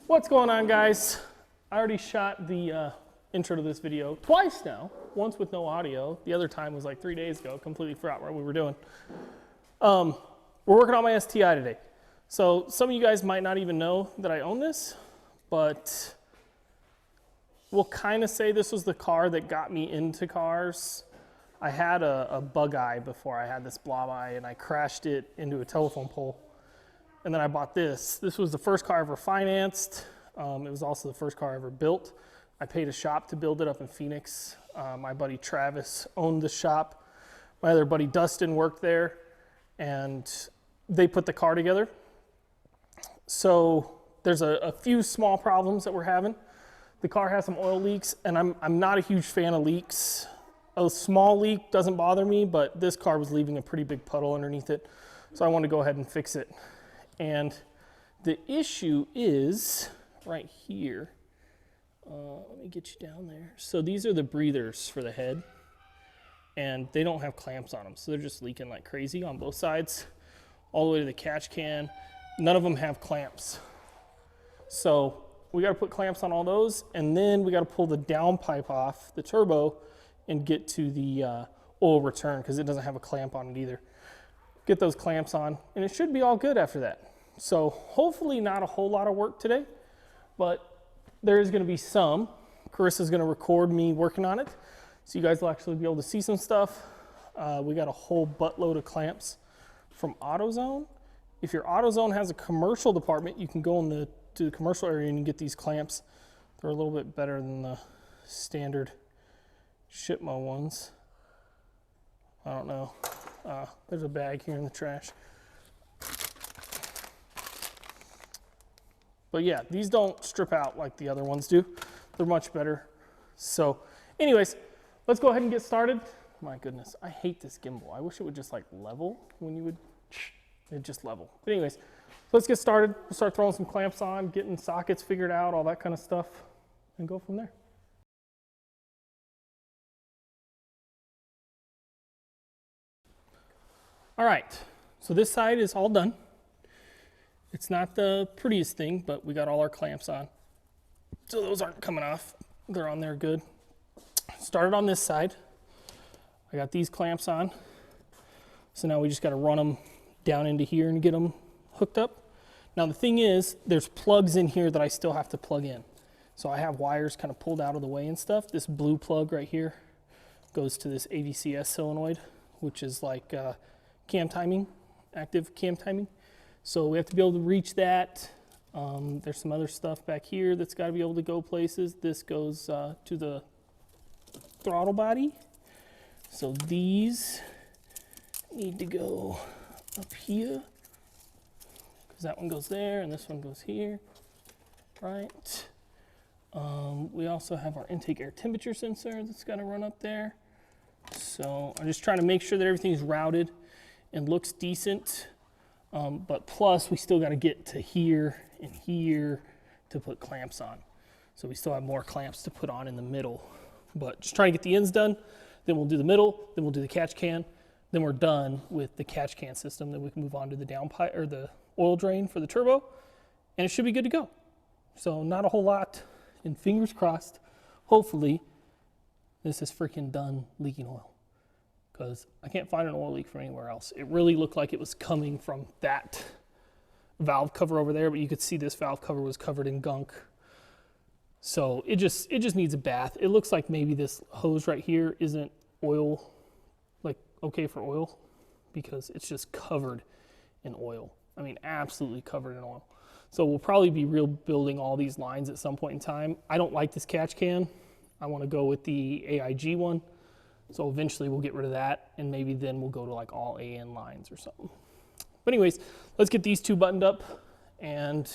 What's going on, guys? I already shot the intro to this video twice now. Once with no audio. The other time was like 3 days ago. Completely forgot what we were doing. We're working on my STI today. So some of you guys might not even know that I own this, but we'll kind of say this was the car that got me into cars. I had a bug eye before I had this blob eye, and I crashed it into a telephone pole. And then I bought this. This was the first car I ever financed. It was also the first car I ever built. I paid a shop to build it up in Phoenix. My buddy Travis owned the shop. My other buddy Dustin worked there, and they put the car together. So there's a few small problems that we're having. The car has some oil leaks, and I'm not a huge fan of leaks. A small leak doesn't bother me, but this car was leaving a pretty big puddle underneath it. So I wanted to go ahead and fix it. And the issue is right here. Let me get you down there. So these are the breathers for the head, and they don't have clamps on them. So they're just leaking like crazy on both sides, all the way to the catch can. None of them have clamps. So we got to put clamps on all those, and then we got to pull the downpipe off the turbo and get to the oil return, because it doesn't have a clamp on it either. Get those clamps on, and it should be all good after that. So hopefully not a whole lot of work today, but there is going to be some. Carissa's going to record me working on it, so you guys will actually be able to see some stuff. We got a whole buttload of clamps from AutoZone. If your AutoZone has a commercial department, you can go to the commercial area and get these clamps. They're a little bit better than the standard Shipmo ones. I don't know. There's a bag here in the trash. But yeah, these don't strip out like the other ones do. They're much better. So anyways, let's go ahead and get started. My goodness, I hate this gimbal. I wish it would just like level when you would, it just level. But anyways, so let's get started. We'll start throwing some clamps on, getting sockets figured out, all that kind of stuff, and go from there. All right, so this side is all done. It's not the prettiest thing, but we got all our clamps on. So those aren't coming off. They're on there good. Started on this side. I got these clamps on. So now we just got to run them down into here and get them hooked up. Now the thing is, there's plugs in here that I still have to plug in. So I have wires kind of pulled out of the way and stuff. This blue plug right here goes to this AVCS solenoid, which is like cam timing, active cam timing. So we have to be able to reach that. There's some other stuff back here that's got to be able to go places. This goes to the throttle body. So these need to go up here, because that one goes there and this one goes here, right? We also have our intake air temperature sensor that's got to run up there. So I'm just trying to make sure that everything's routed and looks decent. But plus we still got to get to here and here to put clamps on. So we still have more clamps to put on in the middle, but just trying to get the ends done. Then we'll do the middle, then we'll do the catch can. Then we're done with the catch can system. Then we can move on to the downpipe, or the oil drain for the turbo, and it should be good to go. So not a whole lot, and fingers crossed, hopefully this is freaking done leaking oil, because I can't find an oil leak from anywhere else. It really looked like it was coming from that valve cover over there, but you could see this valve cover was covered in gunk. So it just needs a bath. It looks like maybe this hose right here isn't oil, like okay for oil, because it's just covered in oil. I mean, absolutely covered in oil. So we'll probably be rebuilding all these lines at some point in time. I don't like this catch can. I want to go with the AIG one. So eventually we'll get rid of that, and maybe then we'll go to like all AN lines or something. But anyways, let's get these two buttoned up, and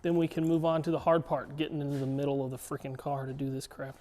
then we can move on to the hard part, getting into the middle of the freaking car to do this crap.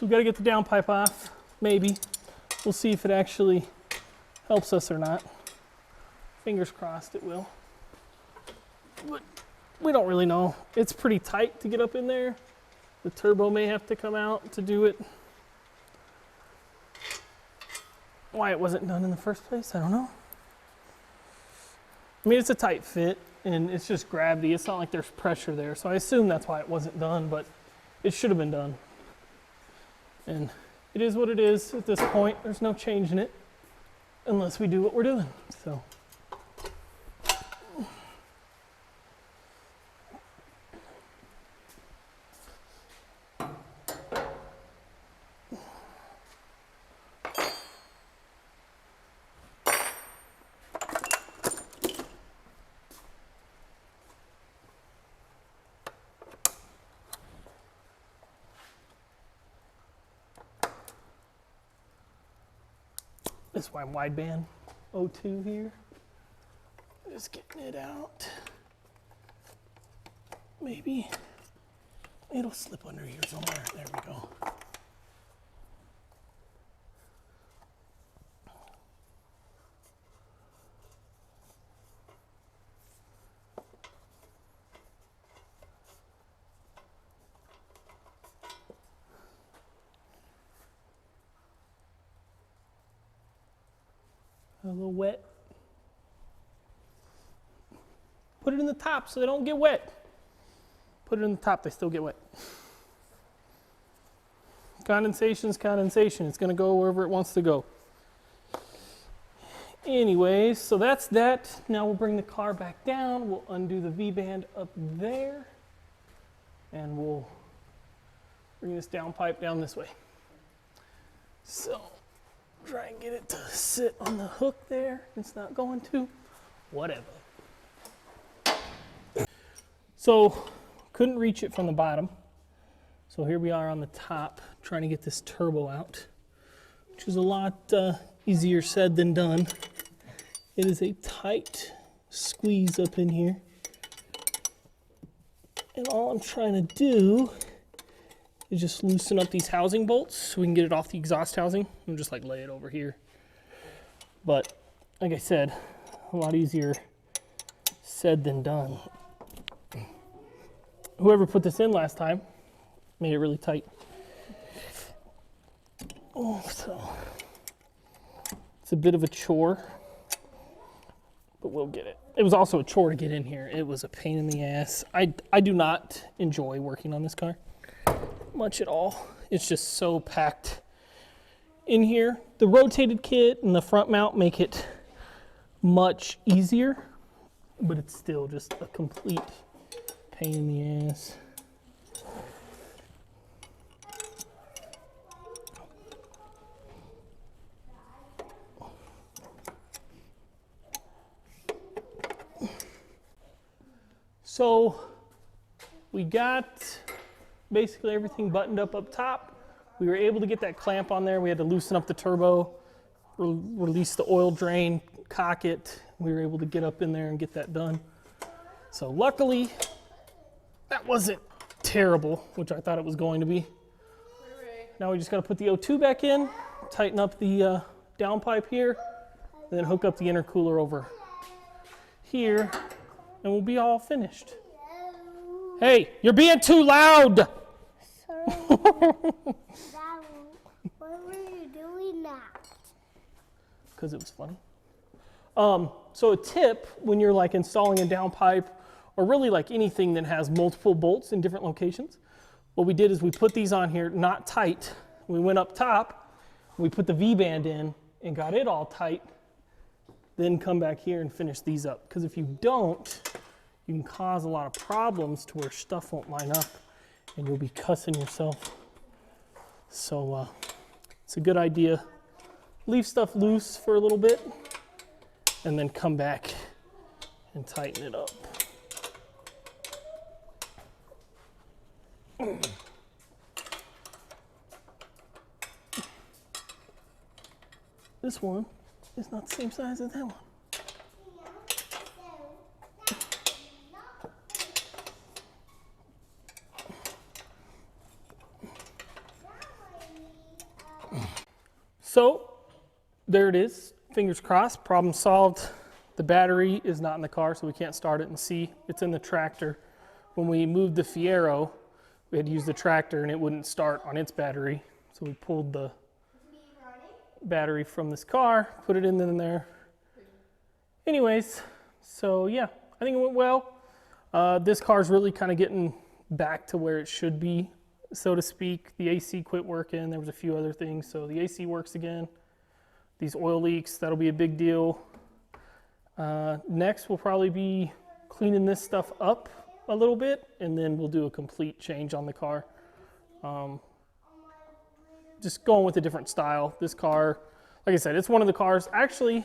So we've got to get the downpipe off, maybe. We'll see if it actually helps us or not. Fingers crossed it will. But we don't really know. It's pretty tight to get up in there. The turbo may have to come out to do it. Why it wasn't done in the first place, I don't know. I mean, it's a tight fit, and it's just gravity. It's not like there's pressure there, so I assume that's why it wasn't done, but it should have been done. And it is what it is at this point. There's no changing it unless we do what we're doing, so. This is why I'm wideband O2 here. Just getting it out. Maybe it'll slip under here somewhere. There we go. A little wet. Put it in the top so they don't get wet. Put it in the top, they still get wet. Condensation is condensation. It's going to go wherever it wants to go. Anyways, so that's that. Now we'll bring the car back down. We'll undo the V-band up there. And we'll bring this downpipe down this way. So, try and get it to sit on the hook there. It's not going to. Whatever. So, couldn't reach it from the bottom. So here we are on the top trying to get this turbo out, which is a lot easier said than done. It is a tight squeeze up in here. And all I'm trying to do is just loosen up these housing bolts so we can get it off the exhaust housing and just like lay it over here. But like I said, a lot easier said than done. Whoever put this in last time made it really tight. Oh, so it's a bit of a chore, but we'll get it. It was also a chore to get in here. It was a pain in the ass. I do not enjoy working on this car much at all. It's just so packed in here. The rotated kit and the front mount make it much easier, but it's still just a complete pain in the ass. So we got basically everything buttoned up top. We were able to get that clamp on there. We had to loosen up the turbo, release the oil drain, cock it. We were able to get up in there and get that done. So luckily, that wasn't terrible, which I thought it was going to be. Now we just got to put the O2 back in, tighten up the downpipe here, and then hook up the intercooler over here, and we'll be all finished. Hey, you're being too loud! Sorry. Why were you doing that? Because it was funny. So a tip when you're like installing a downpipe, or really like anything that has multiple bolts in different locations, what we did is we put these on here not tight. We went up top, we put the V-band in and got it all tight, then come back here and finish these up. Because if you don't, you can cause a lot of problems to where stuff won't line up and you'll be cussing yourself. So it's a good idea. Leave stuff loose for a little bit and then come back and tighten it up. This one is not the same size as that one. So there it is. Fingers crossed. Problem solved. The battery is not in the car, so we can't start it and see. It's in the tractor. When we moved the Fiero, we had to use the tractor and it wouldn't start on its battery. So we pulled the battery from this car, put it in there. Anyways, so yeah, I think it went well. This car's really kind of getting back to where it should be, so to speak. The AC quit working. There was a few other things. So the AC works again. These oil leaks, that'll be a big deal. Next, we'll probably be cleaning this stuff up a little bit, and then we'll do a complete change on the car. Just going with a different style. This car, like I said, it's one of the cars. Actually,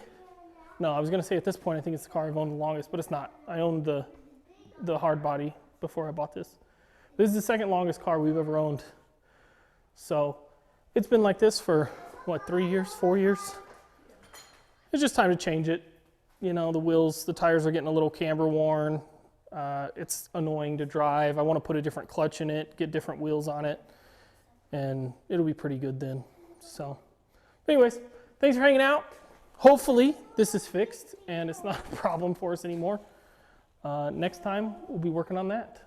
no, I was going to say at this point, I think it's the car I've owned the longest, but it's not. I owned the hard body before I bought this. This is the second longest car we've ever owned. So it's been like this for, what, 3 years, 4 years? It's just time to change it. You know, the wheels, the tires are getting a little camber worn. It's annoying to drive. I want to put a different clutch in it, get different wheels on it, and it'll be pretty good then. So anyways, thanks for hanging out. Hopefully this is fixed and it's not a problem for us anymore. Next time we'll be working on that.